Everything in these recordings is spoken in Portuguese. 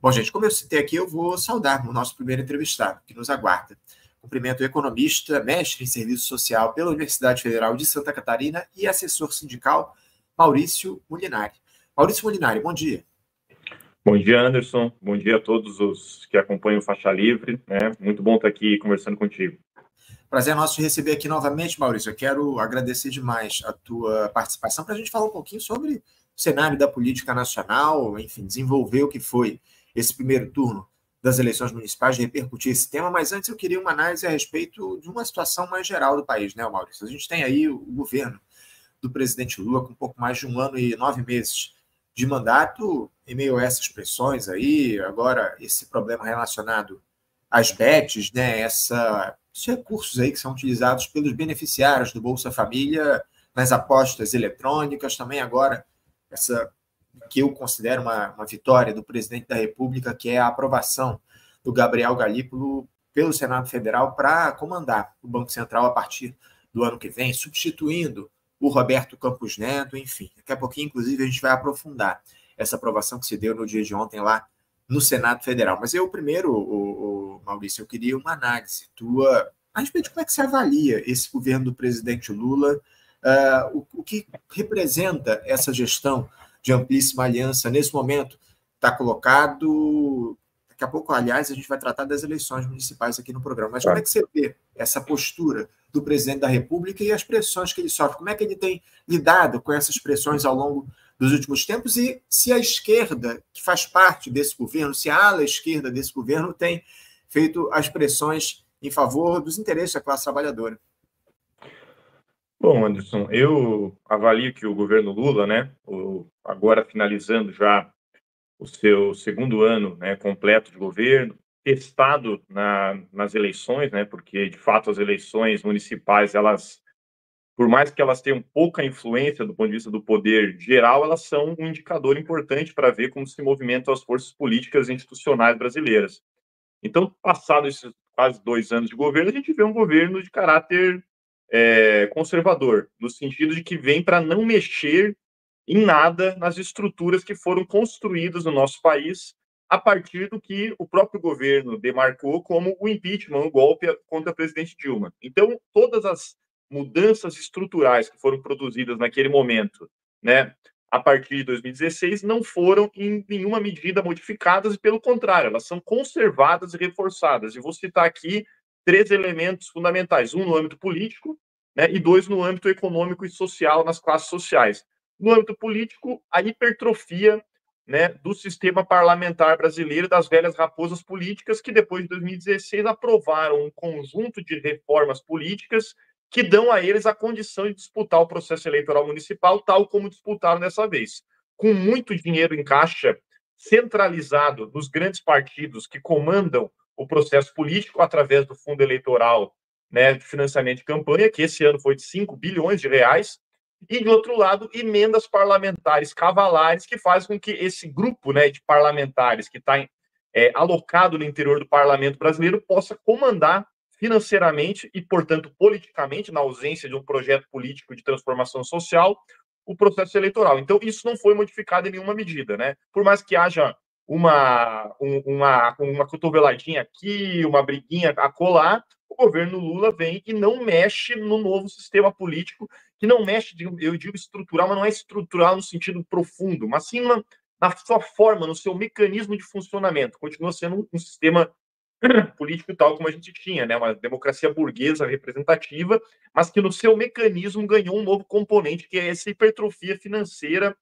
Bom, gente, como eu citei aqui, eu vou saudar o nosso primeiro entrevistado, que nos aguarda. Cumprimento o economista, mestre em serviço social pela Universidade Federal de Santa Catarina e assessor sindical, Maurício Molinari. Maurício Molinari, bom dia. Bom dia, Anderson. Bom dia a todos os que acompanham o Faixa Livre. Muito bom estar aqui conversando contigo. Prazer nosso te receber aqui novamente, Maurício. Eu quero agradecer demais a tua participação para a gente falar um pouquinho sobre o cenário da política nacional, enfim, desenvolver o que foi esse primeiro turno das eleições municipais, repercutir esse tema, mas antes eu queria uma análise a respeito de uma situação mais geral do país, né, Maurício? A gente tem aí o governo do presidente Lula com um pouco mais de 1 ano e 9 meses de mandato, em meio a essas pressões aí, agora esse problema relacionado às bets, né, esses recursos aí que são utilizados pelos beneficiários do Bolsa Família nas apostas eletrônicas, também agora essa que eu considero uma vitória do presidente da República, que é a aprovação do Gabriel Galípolo pelo Senado Federal para comandar o Banco Central a partir do ano que vem, substituindo o Roberto Campos Neto, enfim. Daqui a pouquinho, inclusive, a gente vai aprofundar essa aprovação que se deu no dia de ontem lá no Senado Federal. Mas eu primeiro, Maurício, eu queria uma análise tua a respeito de como é que você avalia esse governo do presidente Lula, o que representa essa gestão de amplíssima aliança nesse momento está colocado. Daqui a pouco, aliás, a gente vai tratar das eleições municipais aqui no programa. Mas como é que você vê essa postura do presidente da República e as pressões que ele sofre? Como é que ele tem lidado com essas pressões ao longo dos últimos tempos? E se a esquerda, que faz parte desse governo, se a ala esquerda desse governo tem feito as pressões em favor dos interesses da classe trabalhadora? Bom, Anderson, eu avalio que o governo Lula, agora finalizando já o seu segundo ano, completo de governo, testado nas eleições, porque de fato as eleições municipais, por mais que elas tenham pouca influência do ponto de vista do poder geral, elas são um indicador importante para ver como se movimentam as forças políticas e institucionais brasileiras. Então, passados esses quase 2 anos de governo, a gente vê um governo de caráter conservador, no sentido de que vem para não mexer em nada nas estruturas que foram construídas no nosso país a partir do que o próprio governo demarcou como o impeachment, o golpe contra a presidente Dilma. Então, todas as mudanças estruturais que foram produzidas naquele momento, a partir de 2016, não foram em nenhuma medida modificadas e, pelo contrário, elas são conservadas e reforçadas. E vou citar aqui 3 elementos fundamentais: um no âmbito político, e 2 no âmbito econômico e social, nas classes sociais. No âmbito político, a hipertrofia do sistema parlamentar brasileiro, das velhas raposas políticas, que depois de 2016 aprovaram um conjunto de reformas políticas que dão a eles a condição de disputar o processo eleitoral municipal, tal como disputaram dessa vez. Com muito dinheiro em caixa, centralizado nos grandes partidos que comandam o processo político através do fundo eleitoral, de financiamento de campanha, que esse ano foi de 5 bilhões de reais, e, de outro lado, emendas parlamentares cavalares que fazem com que esse grupo de parlamentares que está alocado no interior do parlamento brasileiro possa comandar financeiramente e, portanto, politicamente, na ausência de um projeto político de transformação social, o processo eleitoral. Então, isso não foi modificado em nenhuma medida, Por mais que haja uma cotoveladinha aqui, uma briguinha acolá, o governo Lula vem e não mexe no novo sistema político, que não mexe, eu digo estrutural, mas não é estrutural no sentido profundo, mas sim na sua forma, no seu mecanismo de funcionamento. Continua sendo um sistema político tal como a gente tinha, uma democracia burguesa representativa, mas que no seu mecanismo ganhou um novo componente, que é essa hipertrofia financeira,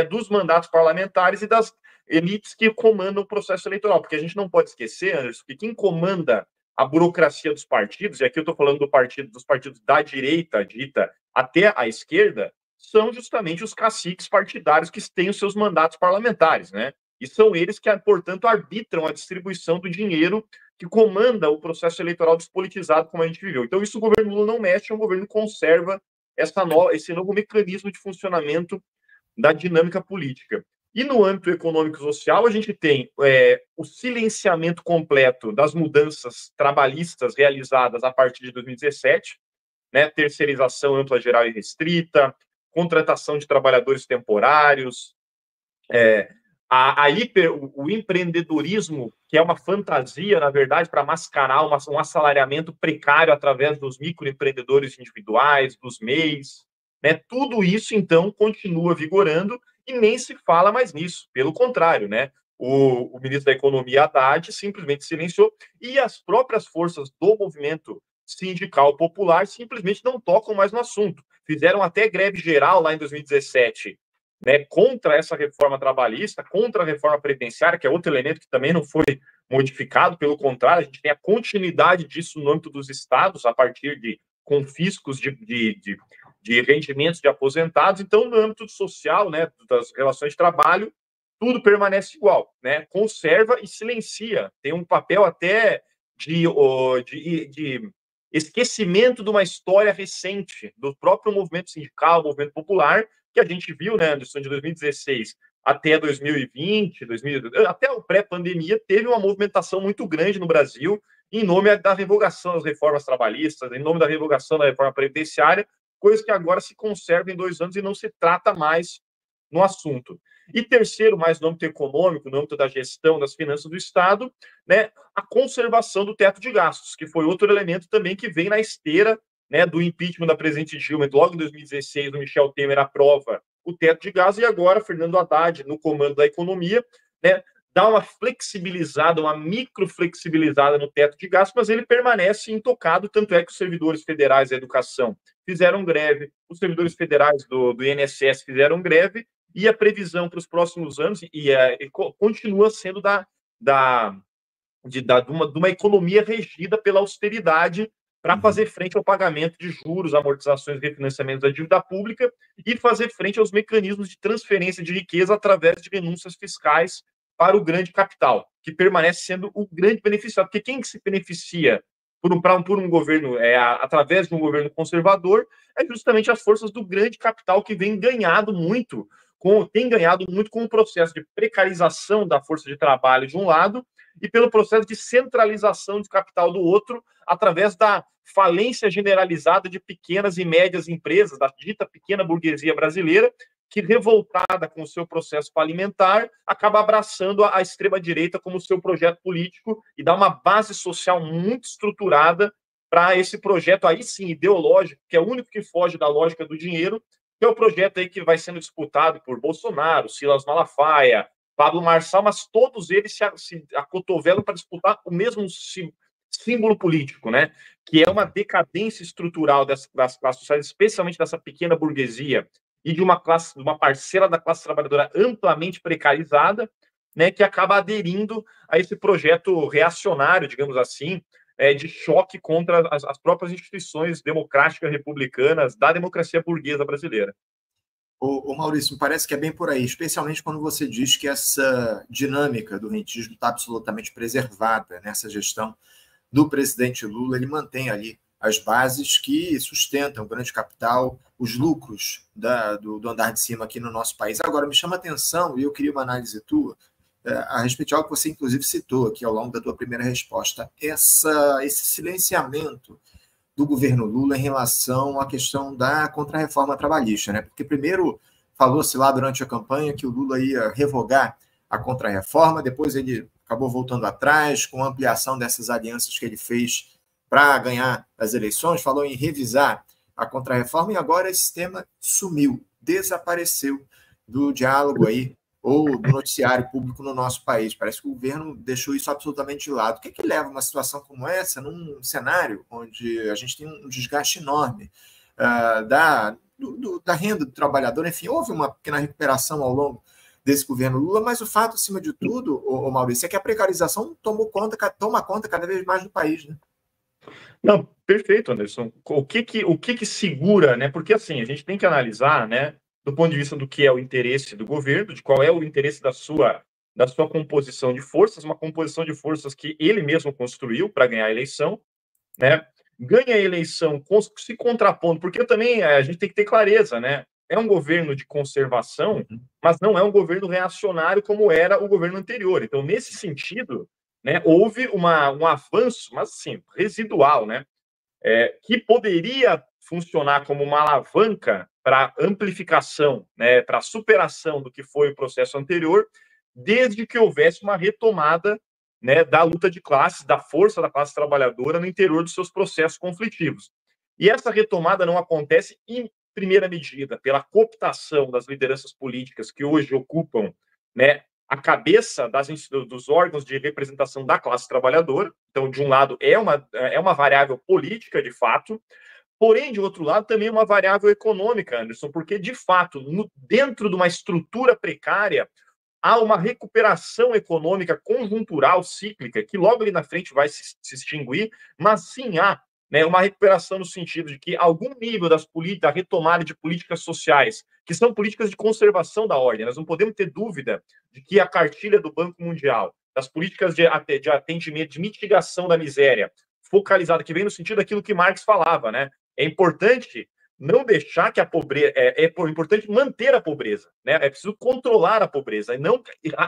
dos mandatos parlamentares e das elites que comandam o processo eleitoral, porque a gente não pode esquecer, Anderson, que quem comanda a burocracia dos partidos, e aqui eu estou falando dos partidos da direita, dita, até a esquerda, são justamente os caciques partidários que têm os seus mandatos parlamentares, E são eles que, portanto, arbitram a distribuição do dinheiro que comanda o processo eleitoral despolitizado, como a gente viveu. Então, isso o governo Lula não mexe, o governo conserva esse novo mecanismo de funcionamento da dinâmica política. E no âmbito econômico e social, a gente tem o silenciamento completo das mudanças trabalhistas realizadas a partir de 2017, terceirização ampla, geral e restrita, contratação de trabalhadores temporários, o empreendedorismo, que é uma fantasia, na verdade, para mascarar um assalariamento precário através dos microempreendedores individuais, dos MEIs, né? Tudo isso, então, continua vigorando e nem se fala mais nisso. Pelo contrário, né? O ministro da Economia, Haddad, simplesmente silenciou e as próprias forças do movimento sindical popular simplesmente não tocam mais no assunto. Fizeram até greve geral lá em 2017, né, contra essa reforma trabalhista, contra a reforma previdenciária, que é outro elemento que também não foi modificado, pelo contrário, a gente tem a continuidade disso no âmbito dos estados, a partir de confiscos de rendimentos de aposentados. Então, no âmbito social, né, das relações de trabalho, tudo permanece igual, né? Conserva e silencia. Tem um papel até de esquecimento de uma história recente do próprio movimento sindical, movimento popular, que a gente viu, né, Anderson, de 2016 até 2020, até o pré-pandemia, teve uma movimentação muito grande no Brasil em nome da revogação das reformas trabalhistas, em nome da revogação da reforma previdenciária, coisa que agora se conserva em 2 anos e não se trata mais no assunto. E terceiro, mais no âmbito econômico, no âmbito da gestão das finanças do Estado, né, a conservação do teto de gastos, que foi outro elemento também que vem na esteira, né, do impeachment da presidente Dilma. Logo em 2016, o Michel Temer aprova o teto de gastos e agora Fernando Haddad, no comando da economia, né, dá uma flexibilizada, uma microflexibilizada no teto de gastos, mas ele permanece intocado, tanto é que os servidores federais da educação fizeram greve, os servidores federais do INSS fizeram greve, e a previsão para os próximos anos continua sendo de uma economia regida pela austeridade para fazer frente ao pagamento de juros, amortizações e refinanciamentos da dívida pública e fazer frente aos mecanismos de transferência de riqueza através de renúncias fiscais para o grande capital, que permanece sendo o grande beneficiado. Porque quem que se beneficia por um governo, através de um governo conservador, é justamente as forças do grande capital que tem ganhado muito com o processo de precarização da força de trabalho de um lado e pelo processo de centralização de capital do outro, através da falência generalizada de pequenas e médias empresas, da dita pequena burguesia brasileira, que, revoltada com o seu processo falimentar, acaba abraçando a extrema-direita como seu projeto político e dá uma base social muito estruturada para esse projeto, aí sim, ideológico, que é o único que foge da lógica do dinheiro, que é o projeto aí que vai sendo disputado por Bolsonaro, Silas Malafaia, Pablo Marçal, mas todos eles se acotovelam para disputar o mesmo símbolo político, né? Que é uma decadência estrutural das classes sociais, especialmente dessa pequena burguesia e de uma parcela da classe trabalhadora amplamente precarizada, né? Que acaba aderindo a esse projeto reacionário, digamos assim, de choque contra as próprias instituições democráticas republicanas da democracia burguesa brasileira. Maurício, me parece que é bem por aí, especialmente quando você diz que essa dinâmica do rentismo está absolutamente preservada nessa gestão do presidente Lula. Ele mantém ali as bases que sustentam o grande capital, os lucros do andar de cima aqui no nosso país. Agora, me chama a atenção, e eu queria uma análise tua, a respeito de algo que você, inclusive, citou aqui ao longo da tua primeira resposta, esse silenciamento do governo Lula em relação à questão da contrarreforma trabalhista, né? Porque primeiro falou-se lá durante a campanha que o Lula ia revogar a contrarreforma, depois ele acabou voltando atrás com a ampliação dessas alianças que ele fez para ganhar as eleições, falou em revisar a contrarreforma e agora esse tema sumiu, desapareceu do diálogo aí ou do noticiário público no nosso país. Parece que o governo deixou isso absolutamente de lado. O que é que leva uma situação como essa, num cenário onde a gente tem um desgaste enorme da renda do trabalhador? Enfim, houve uma pequena recuperação ao longo desse governo Lula, mas o fato, acima de tudo, Maurício, é que a precarização toma conta cada vez mais do país, né? Não, perfeito, Anderson. O que segura, né? Porque assim, a gente tem que analisar, né, do ponto de vista do que é o interesse do governo, de qual é o interesse da sua composição de forças, uma composição de forças que ele mesmo construiu para ganhar a eleição, né? Ganha a eleição se contrapondo, porque também a gente tem que ter clareza, né? É um governo de conservação, mas não é um governo reacionário como era o governo anterior. Então, nesse sentido, né, houve um avanço, mas assim, residual, né? Que poderia funcionar como uma alavanca para amplificação, né, para superação do que foi o processo anterior, desde que houvesse uma retomada, né, da luta de classes, da força da classe trabalhadora no interior dos seus processos conflitivos. E essa retomada não acontece, em primeira medida, pela cooptação das lideranças políticas que hoje ocupam, né, a cabeça dos órgãos de representação da classe trabalhadora. Então, de um lado, é uma variável política, de fato, porém, de outro lado, também é uma variável econômica, Anderson, porque, de fato, dentro de uma estrutura precária, há uma recuperação econômica conjuntural, cíclica, que logo ali na frente vai se extinguir, mas sim há, né, uma recuperação no sentido de que algum nível da retomada de políticas sociais, que são políticas de conservação da ordem, nós não podemos ter dúvida de que a cartilha do Banco Mundial, das políticas de atendimento, de mitigação da miséria, focalizada, que vem no sentido daquilo que Marx falava, né? É importante não deixar que a pobreza... É importante manter a pobreza, né? É preciso controlar a pobreza e não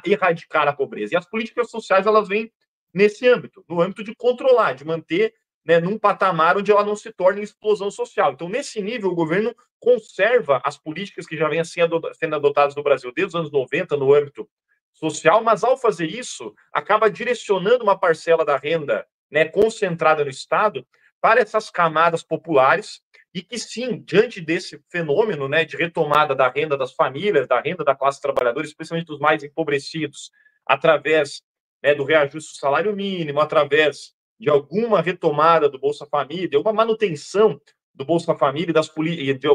erradicar a pobreza. E as políticas sociais, elas vêm nesse âmbito, no âmbito de controlar, de manter, né, num patamar onde ela não se torne explosão social. Então, nesse nível, o governo conserva as políticas que já vêm sendo adotadas no Brasil desde os anos 90, no âmbito social, mas ao fazer isso, acaba direcionando uma parcela da renda, né, concentrada no Estado para essas camadas populares e que, sim, diante desse fenômeno, né, de retomada da renda das famílias, da renda da classe trabalhadora, especialmente dos mais empobrecidos, através, né, do reajuste do salário mínimo, através de alguma retomada do Bolsa Família, de alguma manutenção do Bolsa Família e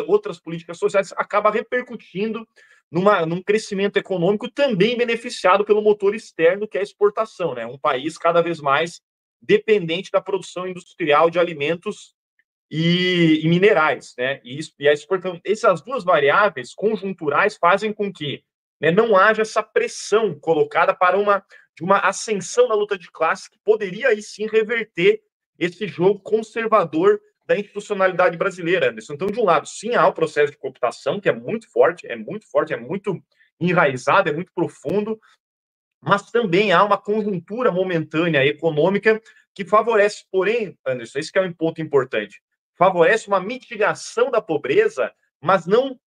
outras políticas sociais, acaba repercutindo num crescimento econômico também beneficiado pelo motor externo, que é a exportação, né? Um país cada vez mais dependente da produção industrial de alimentos e minerais, né? E a exportação, essas duas variáveis conjunturais fazem com que, né, não haja essa pressão colocada para uma ascensão na luta de classe que poderia aí sim reverter esse jogo conservador da institucionalidade brasileira, Anderson. Então, de um lado, sim, há o processo de cooptação, que é muito forte, é muito enraizado, é muito profundo, mas também há uma conjuntura momentânea econômica que favorece, porém, Anderson, esse que é um ponto importante, favorece uma mitigação da pobreza, mas não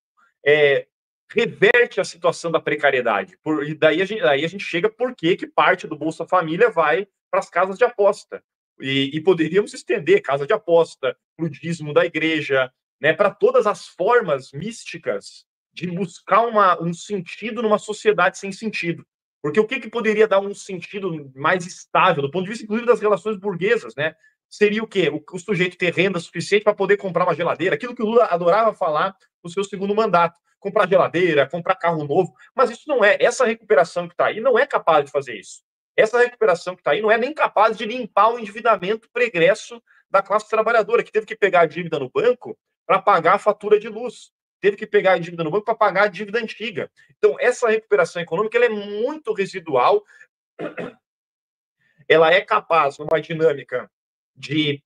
reverte a situação da precariedade. E daí a gente chega por que parte do Bolsa Família vai para as casas de aposta. E poderíamos estender casa de aposta, para o dízimo da igreja, né, para todas as formas místicas de buscar um sentido numa sociedade sem sentido. Porque o que poderia dar um sentido mais estável, do ponto de vista, inclusive, das relações burguesas, né? Seria o quê? O sujeito ter renda suficiente para poder comprar uma geladeira, aquilo que o Lula adorava falar no seu segundo mandato. Comprar geladeira, comprar carro novo, mas isso não é. Essa recuperação que está aí não é capaz de fazer isso. Essa recuperação que está aí não é nem capaz de limpar o endividamento pregresso da classe trabalhadora, que teve que pegar a dívida no banco para pagar a fatura de luz, teve que pegar a dívida no banco para pagar a dívida antiga. Então, essa recuperação econômica ela é muito residual, ela é capaz, numa dinâmica de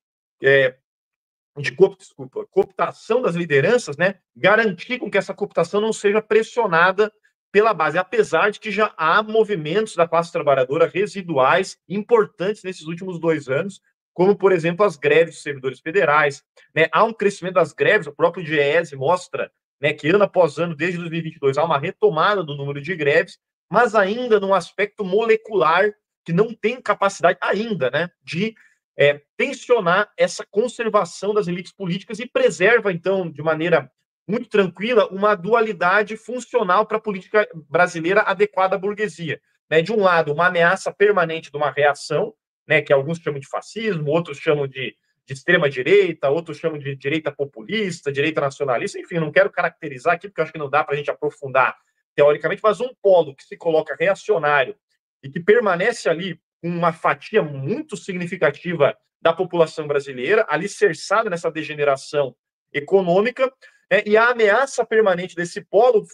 cooptação das lideranças, né, garantir com que essa cooptação não seja pressionada pela base, apesar de que já há movimentos da classe trabalhadora residuais importantes nesses últimos 2 anos, como, por exemplo, as greves dos servidores federais, né? Há um crescimento das greves, o próprio DIEESE mostra, né, que ano após ano, desde 2022, há uma retomada do número de greves, mas ainda num aspecto molecular que não tem capacidade ainda, né, de tensionar essa conservação das elites políticas e preserva, então, de maneira muito tranquila, uma dualidade funcional para a política brasileira adequada à burguesia. Né? De um lado, uma ameaça permanente de uma reação, né, que alguns chamam de fascismo, outros chamam de extrema-direita, outros chamam de direita populista, direita nacionalista, enfim, não quero caracterizar aqui, porque eu acho que não dá para a gente aprofundar teoricamente, mas um polo que se coloca reacionário e que permanece ali com uma fatia muito significativa da população brasileira, alicerçada nessa degeneração econômica, e a ameaça permanente desse polo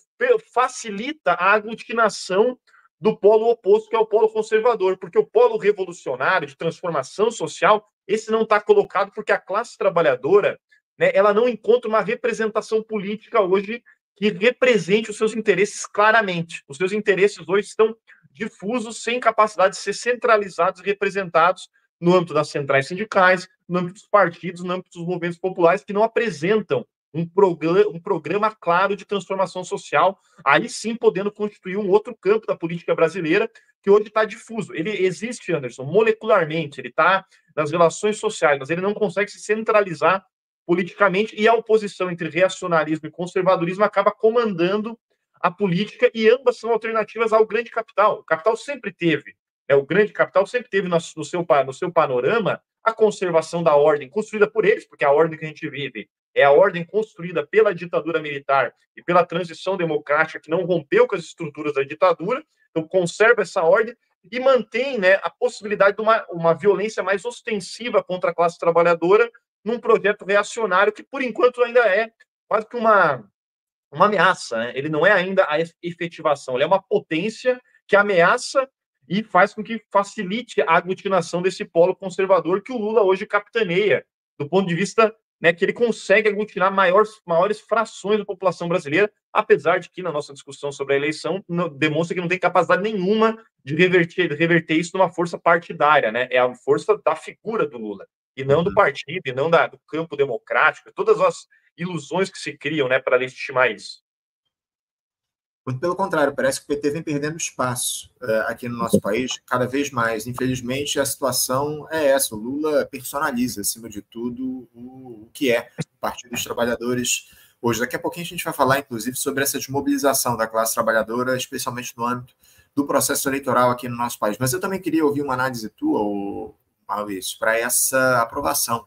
facilita a aglutinação do polo oposto, que é o polo conservador, porque o polo revolucionário, de transformação social, esse não está colocado porque a classe trabalhadora, né, ela não encontra uma representação política hoje que represente os seus interesses claramente. Os seus interesses hoje estão difusos, sem capacidade de ser centralizados e representados no âmbito das centrais sindicais, no âmbito dos partidos, no âmbito dos movimentos populares, que não apresentam um programa claro de transformação social, aí sim podendo constituir um outro campo da política brasileira que hoje está difuso. Ele existe, Anderson, molecularmente, ele está nas relações sociais, mas ele não consegue se centralizar politicamente, e a oposição entre reacionarismo e conservadorismo acaba comandando a política, e ambas são alternativas ao grande capital. O capital sempre teve, o grande capital sempre teve no seu panorama a conservação da ordem construída por eles, porque a ordem que a gente vive é a ordem construída pela ditadura militar e pela transição democrática que não rompeu com as estruturas da ditadura, então conserva essa ordem e mantém, né, a possibilidade de uma violência mais ostensiva contra a classe trabalhadora num projeto reacionário que, por enquanto, ainda é quase que uma ameaça, né? Ele não é ainda a efetivação, ele é uma potência que ameaça e faz com que facilite a aglutinação desse polo conservador que o Lula hoje capitaneia, do ponto de vista, né, que ele consegue aglutinar maiores frações da população brasileira, apesar de que, na nossa discussão sobre a eleição, demonstra que não tem capacidade nenhuma de reverter isso numa força partidária, né? É a força da figura do Lula, e não do partido, e não do campo democrático, todas as ilusões que se criam, né, para legitimar isso. Muito pelo contrário, parece que o PT vem perdendo espaço aqui no nosso país, cada vez mais. Infelizmente, a situação é essa. O Lula personaliza, acima de tudo, o que é o Partido dos Trabalhadores hoje. Daqui a pouquinho a gente vai falar, inclusive, sobre essa desmobilização da classe trabalhadora, especialmente no âmbito do processo eleitoral aqui no nosso país. Mas eu também queria ouvir uma análise tua, Maurício, para essa aprovação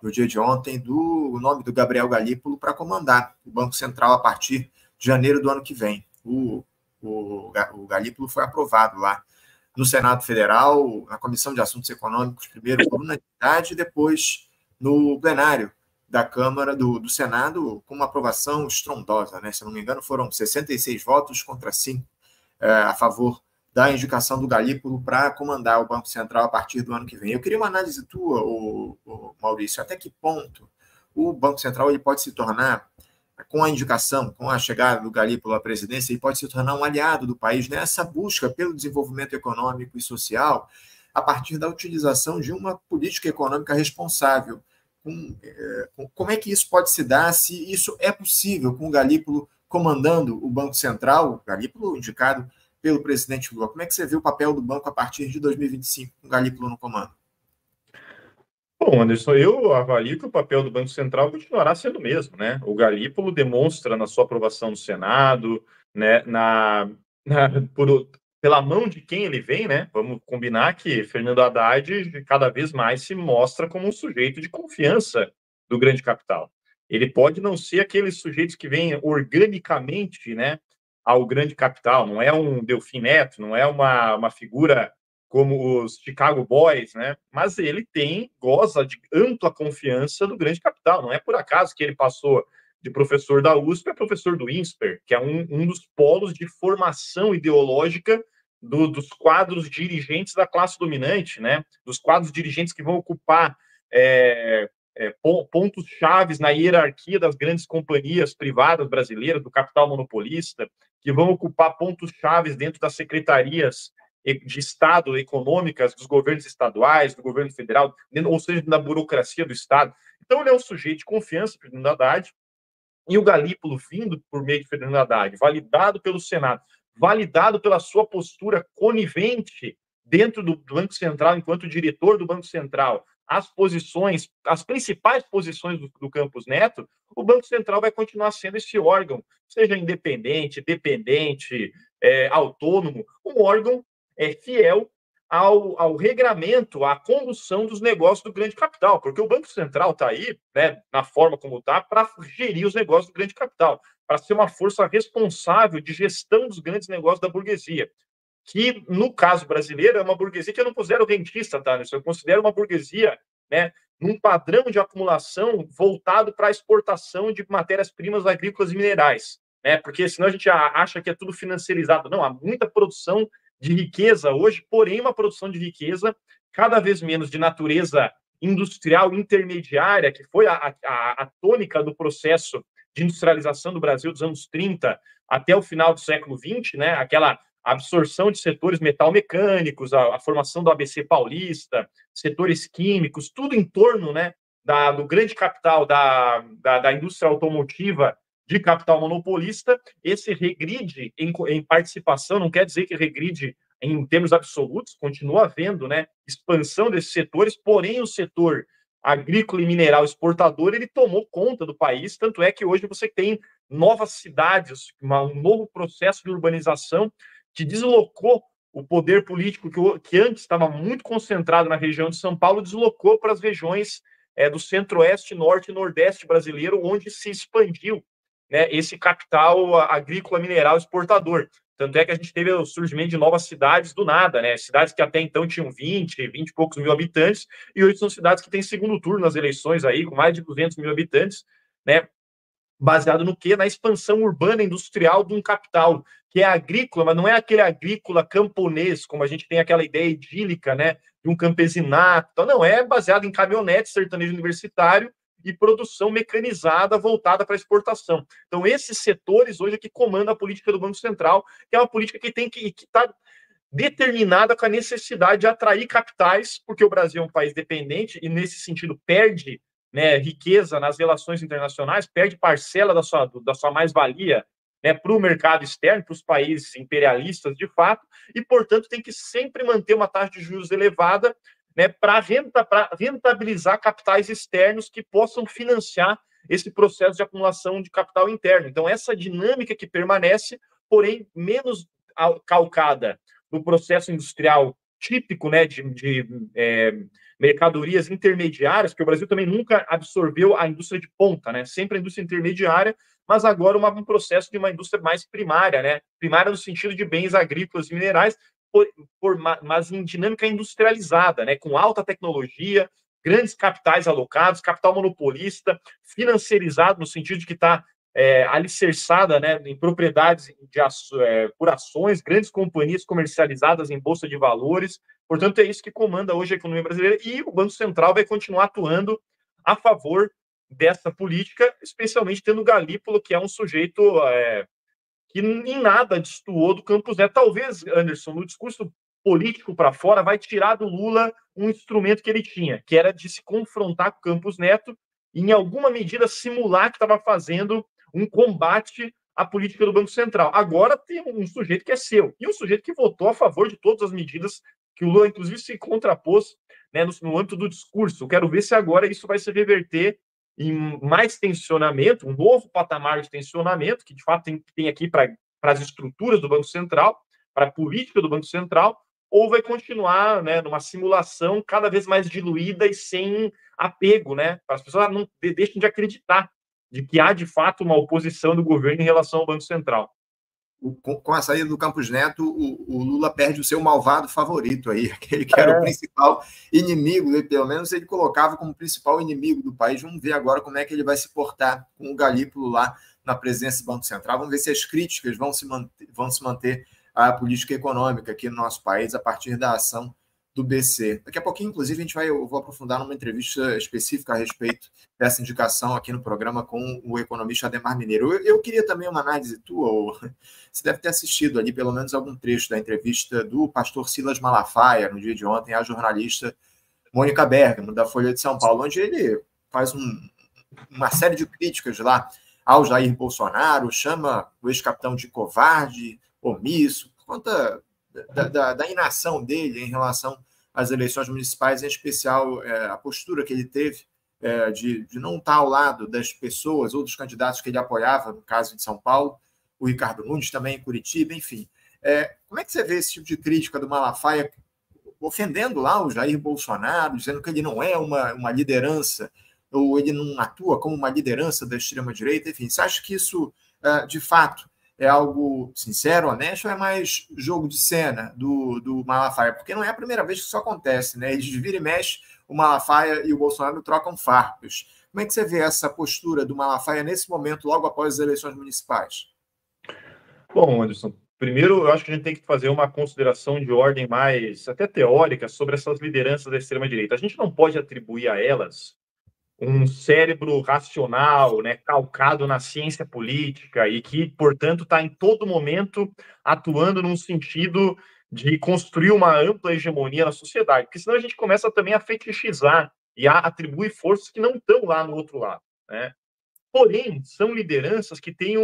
no dia de ontem do nome do Gabriel Galípolo para comandar o Banco Central a partir de janeiro do ano que vem. O Galípolo foi aprovado lá no Senado Federal, na Comissão de Assuntos Econômicos, primeiro por unanimidade, e depois no plenário da Câmara, do Senado, com uma aprovação estrondosa, né? Se não me engano, foram 66 votos contra 5 a favor da indicação do Galípolo para comandar o Banco Central a partir do ano que vem. Eu queria uma análise tua, Maurício, até que ponto o Banco Central ele pode se tornar, com a indicação, com a chegada do Galípolo à presidência, ele pode se tornar um aliado do país nessa busca pelo desenvolvimento econômico e social a partir da utilização de uma política econômica responsável. Como é que isso pode se dar, se isso é possível com o Galípolo comandando o Banco Central, o Galípolo indicado pelo presidente Lula? Como é que você vê o papel do banco a partir de 2025, com o Galípolo no comando? Bom, Anderson, eu avalio que o papel do Banco Central continuará sendo o mesmo, né? O Galípolo demonstra na sua aprovação no Senado, né, pela mão de quem ele vem, né? Vamos combinar que Fernando Haddad cada vez mais se mostra como um sujeito de confiança do grande capital. Ele pode não ser aqueles sujeitos que vêm organicamente, né, ao grande capital, não é um Delfim Neto, não é uma figura como os Chicago Boys, né? Mas ele goza de ampla confiança do grande capital. Não é por acaso que ele passou de professor da USP a professor do INSPER, que é um dos polos de formação ideológica dos quadros dirigentes da classe dominante, né? Dos quadros dirigentes que vão ocupar pontos chaves na hierarquia das grandes companhias privadas brasileiras, do capital monopolista, que vão ocupar pontos chaves dentro das secretarias de Estado econômicas dos governos estaduais, do governo federal, ou seja, da burocracia do Estado. Então, ele é um sujeito de confiança, Fernando Haddad, e o Galípolo, vindo por meio de Fernando Haddad, validado pelo Senado, validado pela sua postura conivente dentro do Banco Central, enquanto diretor do Banco Central, as principais posições do Campos Neto, o Banco Central vai continuar sendo esse órgão, seja independente, dependente, autônomo, um órgão fiel ao regramento, à condução dos negócios do grande capital, porque o Banco Central está aí, né, na forma como está, para gerir os negócios do grande capital, para ser uma força responsável de gestão dos grandes negócios da burguesia, que, no caso brasileiro, é uma burguesia que eu não considero rentista, tá? Eu considero uma burguesia, né, num padrão de acumulação voltado para a exportação de matérias-primas agrícolas e minerais, né? Porque senão a gente acha que é tudo financiarizado. Não, há muita produção de riqueza hoje, porém uma produção de riqueza cada vez menos de natureza industrial intermediária, que foi a tônica do processo de industrialização do Brasil dos anos 30 até o final do século 20, né? Aquela absorção de setores metalmecânicos, a formação do ABC Paulista, setores químicos, tudo em torno, né, do grande capital da indústria automotiva de capital monopolista, esse regride em participação, não quer dizer que regride em termos absolutos, continua havendo, né, expansão desses setores, porém o setor agrícola e mineral exportador, ele tomou conta do país, tanto é que hoje você tem novas cidades, um novo processo de urbanização que deslocou o poder político que antes estava muito concentrado na região de São Paulo, deslocou para as regiões do centro-oeste, norte e nordeste brasileiro, onde se expandiu, né, esse capital agrícola mineral exportador. Tanto é que a gente teve o surgimento de novas cidades do nada, né? Cidades que até então tinham 20 e poucos mil habitantes, e hoje são cidades que têm segundo turno nas eleições aí, com mais de 200 mil habitantes, né? Baseado no quê? Na expansão urbana industrial de um capital que é agrícola, mas não é aquele agrícola camponês, como a gente tem aquela ideia idílica, né? De um campesinato. Então, não, é baseado em caminhonete, sertanejo universitário e produção mecanizada voltada para exportação. Então, esses setores hoje é que comandam a política do Banco Central, que é uma política que está determinada com a necessidade de atrair capitais, porque o Brasil é um país dependente e, nesse sentido, perde, né, riqueza nas relações internacionais, perde parcela da sua mais-valia, né, para o mercado externo, para os países imperialistas, de fato, e, portanto, tem que sempre manter uma taxa de juros elevada, né, para rentabilizar capitais externos que possam financiar esse processo de acumulação de capital interno. Então, essa dinâmica que permanece, porém, menos calcada no processo industrial típico, né, de mercadorias intermediárias, que o Brasil também nunca absorveu a indústria de ponta, né, sempre a indústria intermediária, mas agora um processo de uma indústria mais primária, né, primária no sentido de bens agrícolas e minerais, mas em dinâmica industrializada, né, com alta tecnologia, grandes capitais alocados, capital monopolista, financiarizado no sentido de que está alicerçada, né, em propriedades por ações, grandes companhias comercializadas em bolsa de valores. Portanto, é isso que comanda hoje a economia brasileira, e o Banco Central vai continuar atuando a favor dessa política, especialmente tendo o Galípolo, que é um sujeito que em nada destoou do Campos Neto. Talvez, Anderson, no discurso político para fora, vai tirar do Lula um instrumento que ele tinha, que era de se confrontar com o Campos Neto e, em alguma medida, simular que estava fazendo um combate à política do Banco Central. Agora tem um sujeito que é seu, e um sujeito que votou a favor de todas as medidas que o Lula, inclusive, se contrapôs, né, no âmbito do discurso. Eu quero ver se agora isso vai se reverter em mais tensionamento, um novo patamar de tensionamento, que de fato tem aqui para as estruturas do Banco Central, para a política do Banco Central, ou vai continuar, né, numa simulação cada vez mais diluída e sem apego, né? Para as pessoas não deixem de acreditar de que há de fato uma oposição do governo em relação ao Banco Central. Com a saída do Campos Neto, o Lula perde o seu malvado favorito aí, aquele que era o principal inimigo, pelo menos ele colocava como principal inimigo do país. Vamos ver agora como é que ele vai se portar com o Galípolo lá na presidência do Banco Central. Vamos ver se as críticas vão se manter à política econômica aqui no nosso país a partir da ação do BC. Daqui a pouquinho, inclusive, eu vou aprofundar numa entrevista específica a respeito dessa indicação aqui no programa com o economista Adhemar Mineiro. Eu queria também uma análise tua, você deve ter assistido ali pelo menos algum trecho da entrevista do pastor Silas Malafaia, no dia de ontem, à jornalista Mônica Bergamo, da Folha de São Paulo, onde ele faz uma série de críticas lá ao Jair Bolsonaro, chama o ex-capitão de covarde, omisso, por conta da inação dele em relação às eleições municipais, em especial a postura que ele teve de não estar ao lado das pessoas ou dos candidatos que ele apoiava, no caso de São Paulo, o Ricardo Nunes também em Curitiba, enfim. Como é que você vê esse tipo de crítica do Malafaia ofendendo lá o Jair Bolsonaro, dizendo que ele não é uma liderança, ou ele não atua como uma liderança da extrema-direita? Enfim, você acha que isso, de fato, é algo sincero, honesto, ou é mais jogo de cena do Malafaia? Porque não é a primeira vez que isso acontece, né? Eles viram e mexem, o Malafaia e o Bolsonaro trocam farpas. Como é que você vê essa postura do Malafaia nesse momento, logo após as eleições municipais? Bom, Anderson, primeiro eu acho que a gente tem que fazer uma consideração de ordem mais até teórica sobre essas lideranças da extrema-direita. A gente não pode atribuir a elas um cérebro racional, né, calcado na ciência política e que, portanto, está em todo momento atuando num sentido de construir uma ampla hegemonia na sociedade, porque senão a gente começa também a fetichizar e atribui forças que não estão lá no outro lado, né? Porém, são lideranças que têm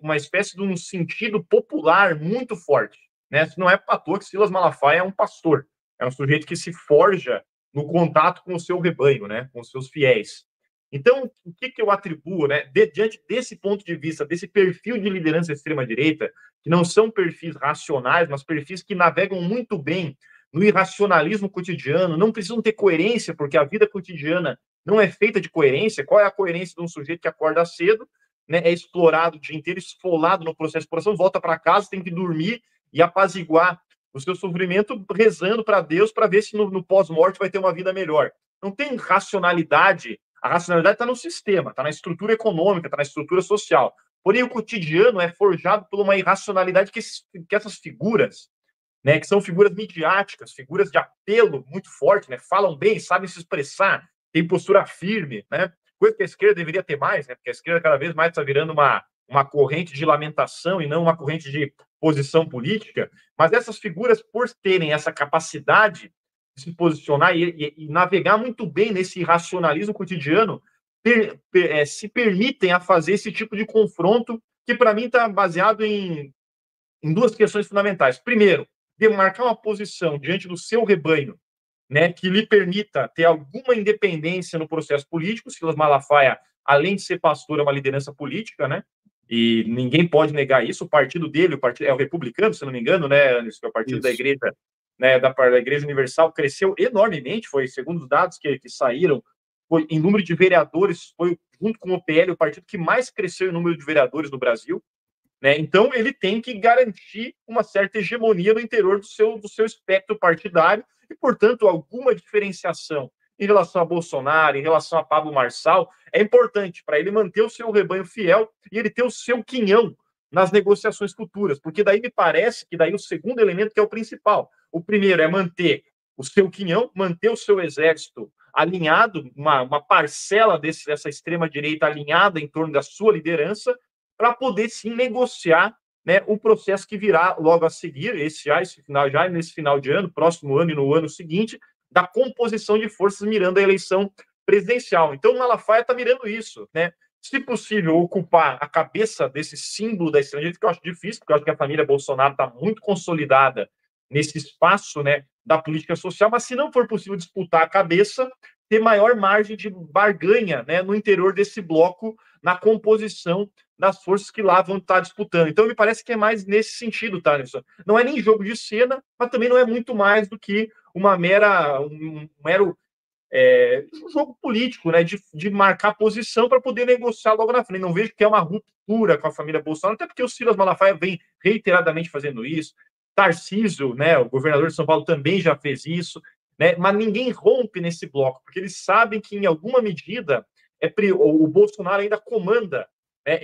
uma espécie de um sentido popular muito forte, né? Não é à toa que Silas Malafaia é um pastor, é um sujeito que se forja no contato com o seu rebanho, né? Com os seus fiéis. Então, o que eu atribuo, né? Diante desse ponto de vista, desse perfil de liderança extrema-direita, que não são perfis racionais, mas perfis que navegam muito bem no irracionalismo cotidiano, não precisam ter coerência, porque a vida cotidiana não é feita de coerência. Qual é a coerência de um sujeito que acorda cedo, né, é explorado o dia inteiro, esfolado no processo de exploração, volta para casa, tem que dormir e apaziguar o seu sofrimento rezando para Deus para ver se no pós-morte vai ter uma vida melhor. Não tem racionalidade. A racionalidade está no sistema, está na estrutura econômica, está na estrutura social. Porém, o cotidiano é forjado por uma irracionalidade que essas figuras, né, que são figuras midiáticas, figuras de apelo muito forte, né, falam bem, sabem se expressar, tem postura firme, né? Coisa que a esquerda deveria ter mais, né? Porque a esquerda cada vez mais está virando uma corrente de lamentação e não uma corrente de posição política. Mas essas figuras, por terem essa capacidade de se posicionar e navegar muito bem nesse irracionalismo cotidiano, se permitem a fazer esse tipo de confronto que, para mim, está baseado em duas questões fundamentais. Primeiro, demarcar uma posição diante do seu rebanho, né, que lhe permita ter alguma independência no processo político. Silas Malafaia, além de ser pastor, é uma liderança política, né? E ninguém pode negar isso. O partido dele, o partido é o republicano, se não me engano, né? É o partido da igreja, né? Da Igreja Universal, cresceu enormemente. Foi, segundo os dados que saíram, foi em número de vereadores, foi junto com o PL o partido que mais cresceu em número de vereadores no Brasil. Né? Então, ele tem que garantir uma certa hegemonia no interior do seu espectro partidário e, portanto, alguma diferenciação em relação a Bolsonaro, em relação a Pablo Marçal, é importante para ele manter o seu rebanho fiel e ele ter o seu quinhão nas negociações futuras, porque daí me parece que daí o segundo elemento que é o principal. O primeiro é manter o seu quinhão, manter o seu exército alinhado, uma parcela dessa extrema-direita alinhada em torno da sua liderança, para poder sim negociar, né, o processo que virá logo a seguir, nesse final de ano, próximo ano e no ano seguinte, da composição de forças mirando a eleição presidencial. Então, o Malafaia está mirando isso, né? Se possível, ocupar a cabeça desse símbolo da extrema-direita, que eu acho difícil, porque eu acho que a família Bolsonaro está muito consolidada nesse espaço, né, da política social, mas se não for possível disputar a cabeça, ter maior margem de barganha, né, no interior desse bloco, na composição das forças que lá vão estar disputando. Então, me parece que é mais nesse sentido, tá, Nilson? Não é nem jogo de cena, mas também não é muito mais do que um mero jogo político, né, de marcar posição para poder negociar logo na frente. Não vejo que é uma ruptura com a família Bolsonaro, até porque o Silas Malafaia vem reiteradamente fazendo isso. Tarcísio, né, o governador de São Paulo, também já fez isso, né, mas ninguém rompe nesse bloco, porque eles sabem que, em alguma medida, o Bolsonaro ainda comanda, né,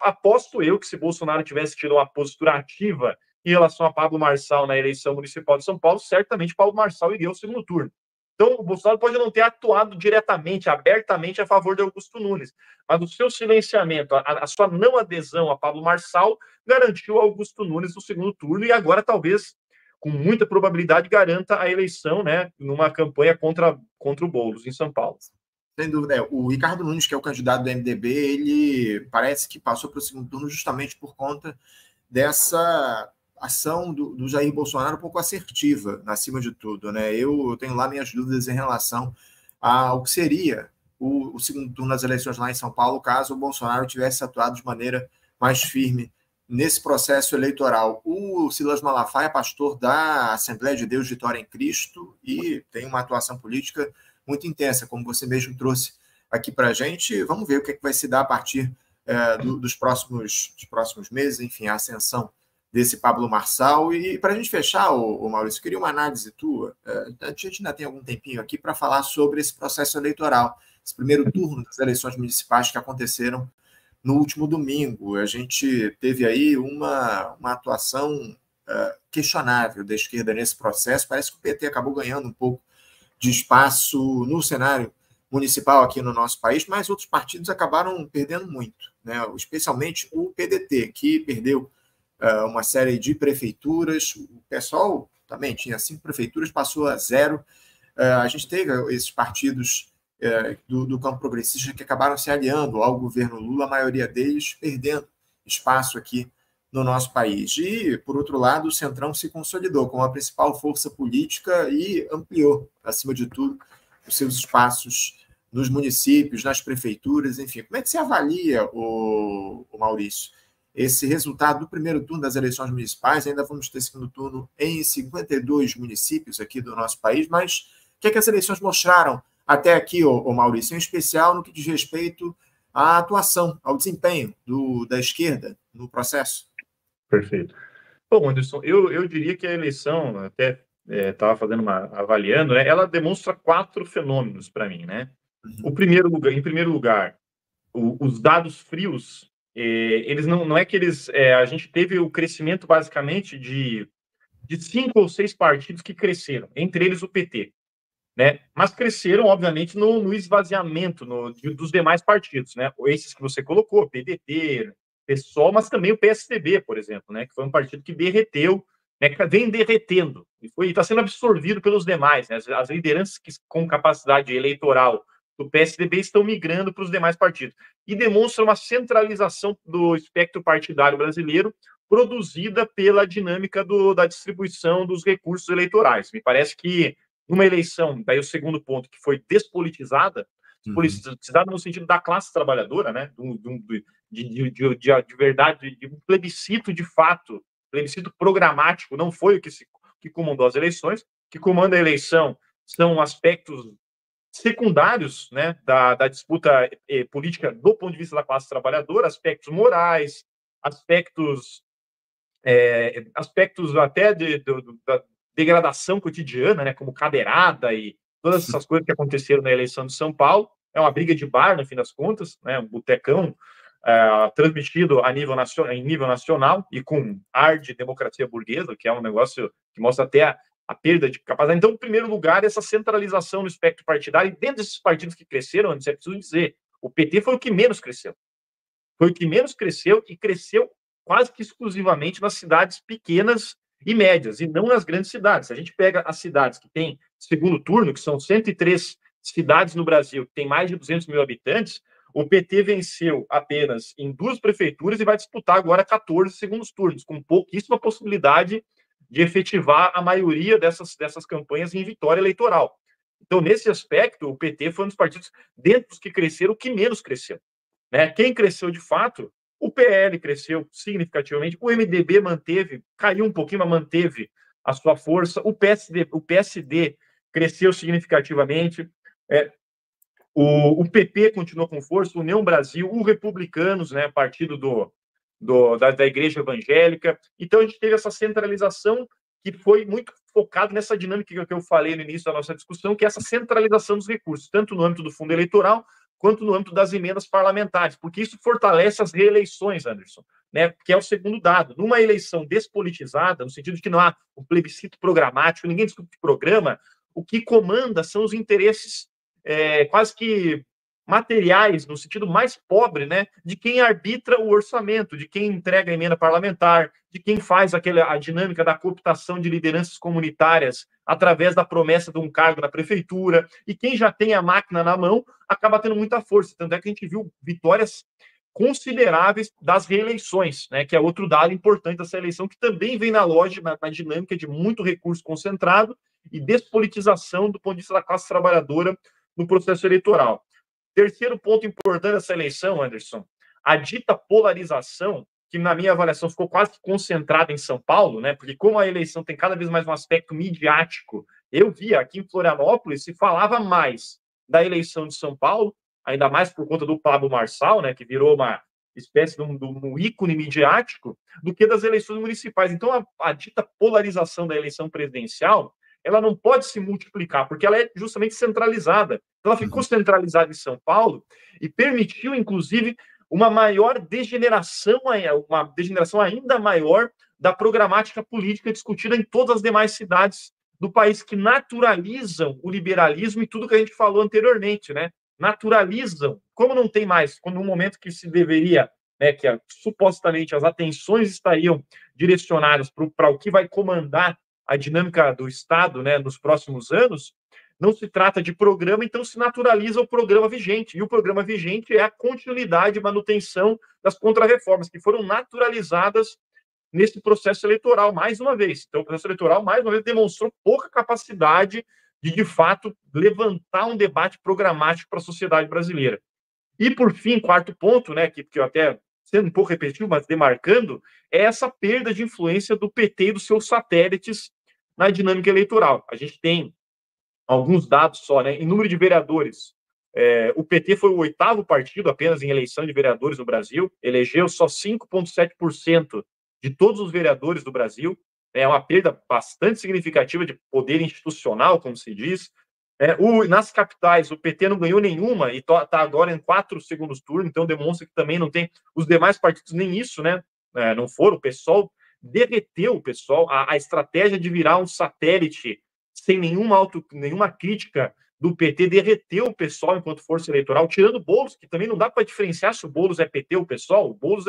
aposto eu que se Bolsonaro tivesse tido uma postura ativa em relação a Pablo Marçal na eleição municipal de São Paulo, certamente Pablo Marçal iria ao segundo turno. Então, o Bolsonaro pode não ter atuado diretamente, abertamente a favor de Augusto Nunes, mas o seu silenciamento, a sua não adesão a Pablo Marçal, garantiu Augusto Nunes no segundo turno e agora, talvez, com muita probabilidade, garanta a eleição, né, numa campanha contra o Boulos, em São Paulo. Sem dúvida. O Ricardo Nunes, que é o candidato do MDB, ele parece que passou para o segundo turno justamente por conta dessa ação do Jair Bolsonaro um pouco assertiva, acima de tudo, né? Eu tenho lá minhas dúvidas em relação ao que seria o segundo turno das eleições lá em São Paulo, caso o Bolsonaro tivesse atuado de maneira mais firme nesse processo eleitoral. O Silas Malafaia é pastor da Assembleia de Deus Vitória em Cristo e tem uma atuação política muito intensa, como você mesmo trouxe aqui para a gente. Vamos ver o que vai se dar a partir dos próximos meses, enfim, a ascensão desse Pablo Marçal. E para a gente fechar, Maurício, eu queria uma análise tua. A gente ainda tem algum tempinho aqui para falar sobre esse processo eleitoral, esse primeiro turno das eleições municipais que aconteceram no último domingo. A gente teve aí uma atuação questionável da esquerda nesse processo. Parece que o PT acabou ganhando um pouco de espaço no cenário municipal aqui no nosso país, mas outros partidos acabaram perdendo muito, né? Especialmente o PDT, que perdeu uma série de prefeituras. O PSOL também tinha 5 prefeituras, passou a 0. a gente teve esses partidos do campo progressista que acabaram se aliando ao governo Lula, a maioria deles perdendo espaço aqui no nosso país. E, por outro lado, o Centrão se consolidou como a principal força política e ampliou, acima de tudo, os seus espaços nos municípios, nas prefeituras, enfim. Como é que você avalia, o Maurício, esse resultado do primeiro turno das eleições municipais? Ainda vamos ter segundo turno em 52 municípios aqui do nosso país, mas o que é que as eleições mostraram até aqui, o Maurício, em especial no que diz respeito à atuação, ao desempenho da esquerda no processo? Perfeito. Bom, Anderson, eu diria que a eleição, até estava avaliando, né, ela demonstra 4 fenômenos para mim, né? Em primeiro lugar, os dados frios, eles não é que eles, a gente teve o crescimento basicamente de 5 ou 6 partidos que cresceram, entre eles o PT, né? Mas cresceram, obviamente, no esvaziamento dos demais partidos, né? Esses que você colocou, PDT, PSOL, mas também o PSDB, por exemplo, né? Que foi um partido que derreteu, né? Que vem derretendo e está sendo absorvido pelos demais, né? As lideranças com capacidade eleitoral do PSDB estão migrando para os demais partidos e demonstra uma centralização do espectro partidário brasileiro produzida pela dinâmica da distribuição dos recursos eleitorais. Me parece que numa eleição, daí o segundo ponto, que foi despolitizada, politizada no sentido da classe trabalhadora, né? De verdade, de um plebiscito de fato, plebiscito programático, não foi o que comandou as eleições. O que comanda a eleição são aspectos secundários, né, da disputa política do ponto de vista da classe trabalhadora, aspectos morais, aspectos até da degradação cotidiana, né, como cadeirada e todas essas coisas que aconteceram na eleição de São Paulo. É uma briga de bar, no fim das contas, né, um botecão transmitido em nível nacional e com ar de democracia burguesa, que é um negócio que mostra até a perda de capacidade. Então, em primeiro lugar, essa centralização no espectro partidário, e dentro desses partidos que cresceram, antes é preciso dizer, o PT foi o que menos cresceu. Foi o que menos cresceu e cresceu quase que exclusivamente nas cidades pequenas e médias, e não nas grandes cidades. Se a gente pega as cidades que têm segundo turno, que são 103 cidades no Brasil, que tem mais de 200 mil habitantes, o PT venceu apenas em 2 prefeituras e vai disputar agora 14 segundos turnos, com pouquíssima possibilidade de efetivar a maioria dessas campanhas em vitória eleitoral. Então, nesse aspecto, o PT foi um dos partidos, dentro dos que cresceram, o que menos cresceu, né? Quem cresceu de fato, o PL cresceu significativamente, o MDB caiu um pouquinho, mas manteve a sua força, o PSD cresceu significativamente, o PP continuou com força, o União Brasil, o Republicanos, né, partido da Igreja Evangélica. Então, a gente teve essa centralização que foi muito focado nessa dinâmica que eu falei no início da nossa discussão, que é essa centralização dos recursos, tanto no âmbito do fundo eleitoral, quanto no âmbito das emendas parlamentares, porque isso fortalece as reeleições, Anderson, né, que é o segundo dado. Numa eleição despolitizada, no sentido de que não há um plebiscito programático, ninguém discute programa, o que comanda são os interesses quase que materiais, no sentido mais pobre, né, de quem arbitra o orçamento, de quem entrega a emenda parlamentar, de quem faz a dinâmica da cooptação de lideranças comunitárias através da promessa de um cargo na prefeitura, e quem já tem a máquina na mão acaba tendo muita força. Tanto é que a gente viu vitórias consideráveis das reeleições, né, que é outro dado importante dessa eleição, que também vem na lógica, na dinâmica de muito recurso concentrado e despolitização do ponto de vista da classe trabalhadora no processo eleitoral. Terceiro ponto importante dessa eleição, Anderson, a dita polarização, que na minha avaliação ficou quase concentrada em São Paulo, né? Porque como a eleição tem cada vez mais um aspecto midiático, eu via aqui em Florianópolis se falava mais da eleição de São Paulo, ainda mais por conta do Pablo Marçal, né? Que virou uma espécie de um ícone midiático, do que das eleições municipais. Então, a dita polarização da eleição presidencial, ela não pode se multiplicar, porque ela é justamente centralizada. Ela ficou centralizada em São Paulo e permitiu, inclusive, uma degeneração ainda maior da programática política discutida em todas as demais cidades do país, que naturalizam o liberalismo e tudo que a gente falou anteriormente, né? Naturalizam, como não tem mais, quando no momento que se deveria, né, que supostamente as atenções estariam direcionadas para o que vai comandar a dinâmica do Estado, né, nos próximos anos, não se trata de programa, então se naturaliza o programa vigente. E o programa vigente é a continuidade e manutenção das contrarreformas, que foram naturalizadas nesse processo eleitoral, mais uma vez. Então, o processo eleitoral, mais uma vez, demonstrou pouca capacidade de fato, levantar um debate programático para a sociedade brasileira. E, por fim, quarto ponto, né, que eu até, sendo um pouco repetitivo, mas demarcando, é essa perda de influência do PT e dos seus satélites na dinâmica eleitoral. A gente tem alguns dados só, né? Em número de vereadores, o PT foi o 8º partido apenas em eleição de vereadores no Brasil, elegeu só 5,7% de todos os vereadores do Brasil, é uma perda bastante significativa de poder institucional, como se diz. Nas capitais, o PT não ganhou nenhuma e está agora em 4 segundos turnos, então demonstra que também não tem. Os demais partidos nem isso, né? Não foram. O PSOL derreteu o PSOL. A estratégia de virar um satélite sem nenhuma crítica do PT, derreteu o PSOL enquanto força eleitoral, tirando o Boulos, que também não dá para diferenciar se o Boulos é PT ou PSOL. O Boulos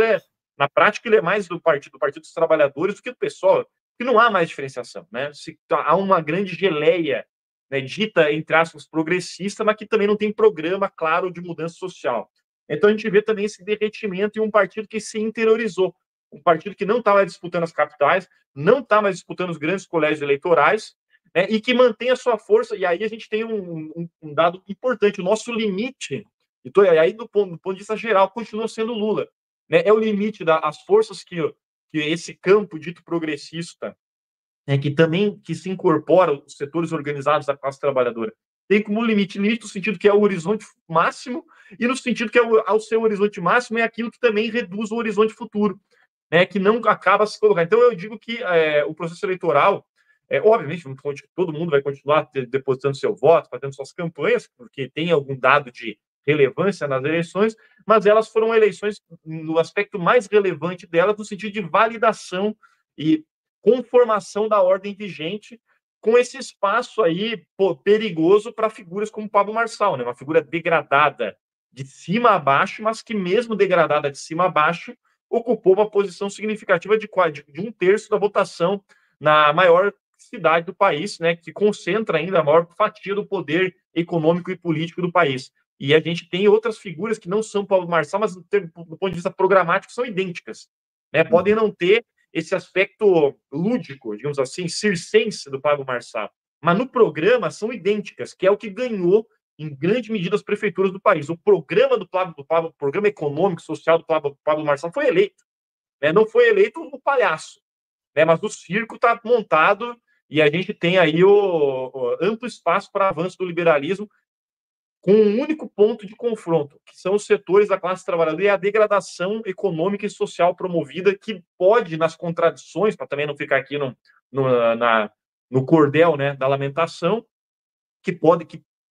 na prática, ele é mais do Partido dos Trabalhadores do que do PSOL, porque não há mais diferenciação, né? Há uma grande geleia, né, dita, entre aspas, progressista, mas que também não tem programa claro de mudança social. Então a gente vê também esse derretimento em um partido que se interiorizou, um partido que não está mais disputando as capitais, não está mais disputando os grandes colégios eleitorais, né, e que mantém a sua força. E aí a gente tem um dado importante: o nosso limite, e aí do ponto de vista geral, continua sendo Lula, né? É o limite das forças que esse campo dito progressista, que se incorpora os setores organizados da classe trabalhadora, tem como limite no sentido que é o horizonte máximo, e no sentido que ao seu horizonte máximo é aquilo que também reduz o horizonte futuro, né, que não acaba se colocar. Então eu digo que o processo eleitoral, obviamente, todo mundo vai continuar depositando seu voto, fazendo suas campanhas, porque tem algum dado de relevância nas eleições, mas elas foram eleições no aspecto mais relevante delas, no sentido de validação e conformação da ordem vigente, com esse espaço aí perigoso para figuras como Pablo Marçal, né? Uma figura degradada de cima a baixo, mas que mesmo degradada de cima a baixo, ocupou uma posição significativa de 1/3 da votação na maior cidade do país, né, que concentra ainda a maior fatia do poder econômico e político do país. E a gente tem outras figuras que não são Pablo Marçal, mas do ponto de vista programático são idênticas, né? Podem não ter esse aspecto lúdico, digamos assim, circense do Pablo Marçal, mas no programa são idênticas, que é o que ganhou em grande medida as prefeituras do país. O programa o programa econômico social do Pablo Marçal foi eleito, né? Não foi eleito o palhaço, né? Mas o circo está montado e a gente tem aí o amplo espaço para avanço do liberalismo, com um único ponto de confronto, que são os setores da classe trabalhadora e a degradação econômica e social promovida, que pode, nas contradições, para também não ficar aqui no cordel, né, da lamentação, que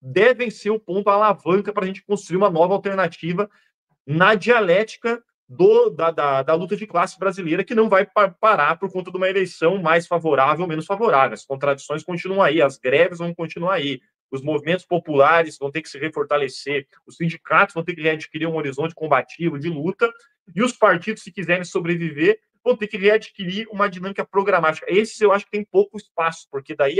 devem ser o ponto alavanca para a gente construir uma nova alternativa na dialética da luta de classe brasileira, que não vai parar por conta de uma eleição mais favorável ou menos favorável. As contradições continuam aí, as greves vão continuar aí, os movimentos populares vão ter que se refortalecer, os sindicatos vão ter que readquirir um horizonte combativo de luta, e os partidos, se quiserem sobreviver, vão ter que readquirir uma dinâmica programática. Esses eu acho que tem pouco espaço, porque daí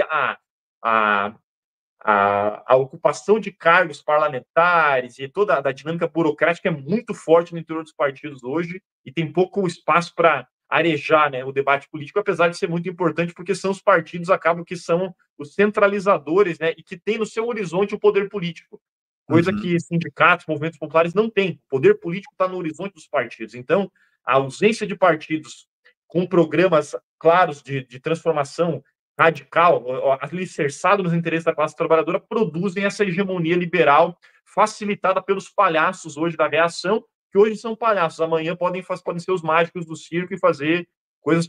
a ocupação de cargos parlamentares e toda a dinâmica burocrática é muito forte no interior dos partidos hoje e tem pouco espaço para arejar, né, o debate político, apesar de ser muito importante, porque são os partidos, acabam que são os centralizadores, né, e que tem no seu horizonte o poder político, coisa que sindicatos, movimentos populares não têm. O poder político está no horizonte dos partidos. Então, a ausência de partidos com programas claros de transformação radical, alicerçado nos interesses da classe trabalhadora, produzem essa hegemonia liberal facilitada pelos palhaços hoje da reação, que hoje são palhaços, amanhã podem ser os mágicos do circo e fazer coisas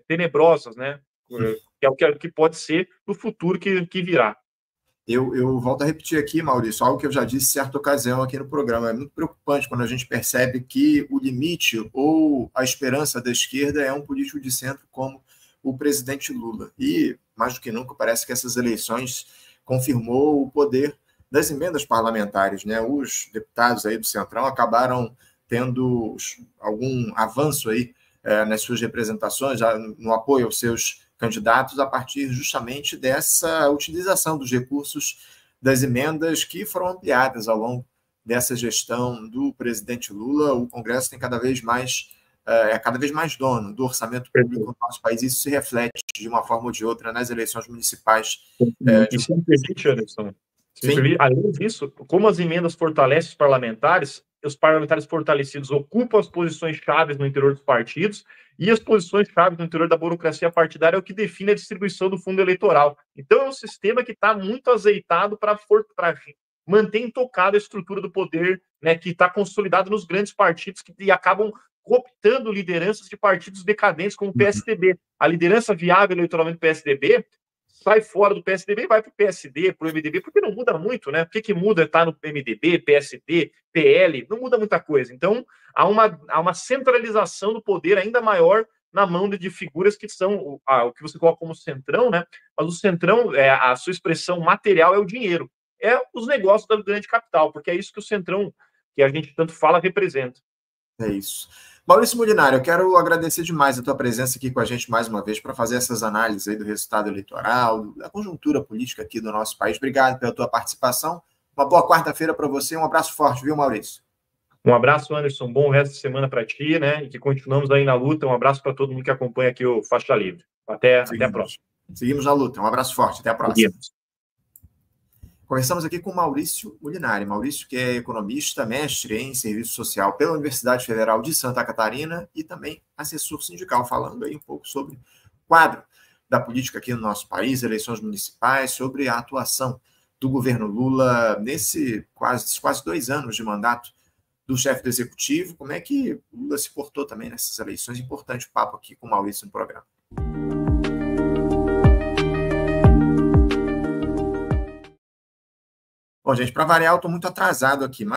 tenebrosas, né? Que é o que pode ser no futuro que virá. Eu volto a repetir aqui, Maurício, algo que eu já disse em certa ocasião aqui no programa. É muito preocupante quando a gente percebe que o limite ou a esperança da esquerda é um político de centro como o presidente Lula. E, mais do que nunca, parece que essas eleições confirmou o poder das emendas parlamentares, né? Os deputados aí do Centrão acabaram tendo algum avanço aí nas suas representações, no apoio aos seus candidatos a partir justamente dessa utilização dos recursos das emendas que foram ampliadas ao longo dessa gestão do presidente Lula. O Congresso tem cada vez mais dono do orçamento público no nosso país. Isso se reflete de uma forma ou de outra nas eleições municipais. E se me permite, Anderson, além disso, como as emendas fortalecem os parlamentares fortalecidos ocupam as posições chaves no interior dos partidos, e as posições chaves no interior da burocracia partidária é o que define a distribuição do fundo eleitoral. Então, é um sistema que está muito azeitado para manter intocada a estrutura do poder, né, que está consolidado nos grandes partidos que acabam cooptando lideranças de partidos decadentes como o PSDB. A liderança viável eleitoralmente do PSDB sai fora do PSDB e vai para o PSD, para o MDB, porque não muda muito, né? O que muda está no MDB, PSD, PL, não muda muita coisa. Então, há uma centralização do poder ainda maior na mão de figuras que são o que você coloca como centrão, né? Mas o centrão, a sua expressão material é o dinheiro, é os negócios do grande capital, porque é isso que o centrão, que a gente tanto fala, representa. É isso. Maurício Molinari, eu quero agradecer demais a tua presença aqui com a gente mais uma vez para fazer essas análises aí do resultado eleitoral, da conjuntura política aqui do nosso país. Obrigado pela tua participação. Uma boa quarta-feira para você. Um abraço forte, viu, Maurício? Um abraço, Anderson. Bom resto de semana para ti, né? E que continuamos aí na luta. Um abraço para todo mundo que acompanha aqui o Faixa Livre. Até a próxima. Seguimos na luta. Um abraço forte. Até a próxima. Seguimos. Conversamos aqui com Maurício Molinari. Maurício, que é economista, mestre em serviço social pela Universidade Federal de Santa Catarina e também assessor sindical, falando aí um pouco sobre o quadro da política aqui no nosso país, eleições municipais, sobre a atuação do governo Lula nesse quase 2 anos de mandato do chefe do executivo, como é que Lula se portou também nessas eleições. Importante o papo aqui com o Maurício no programa. Bom, gente, para variar, eu estou muito atrasado aqui, mas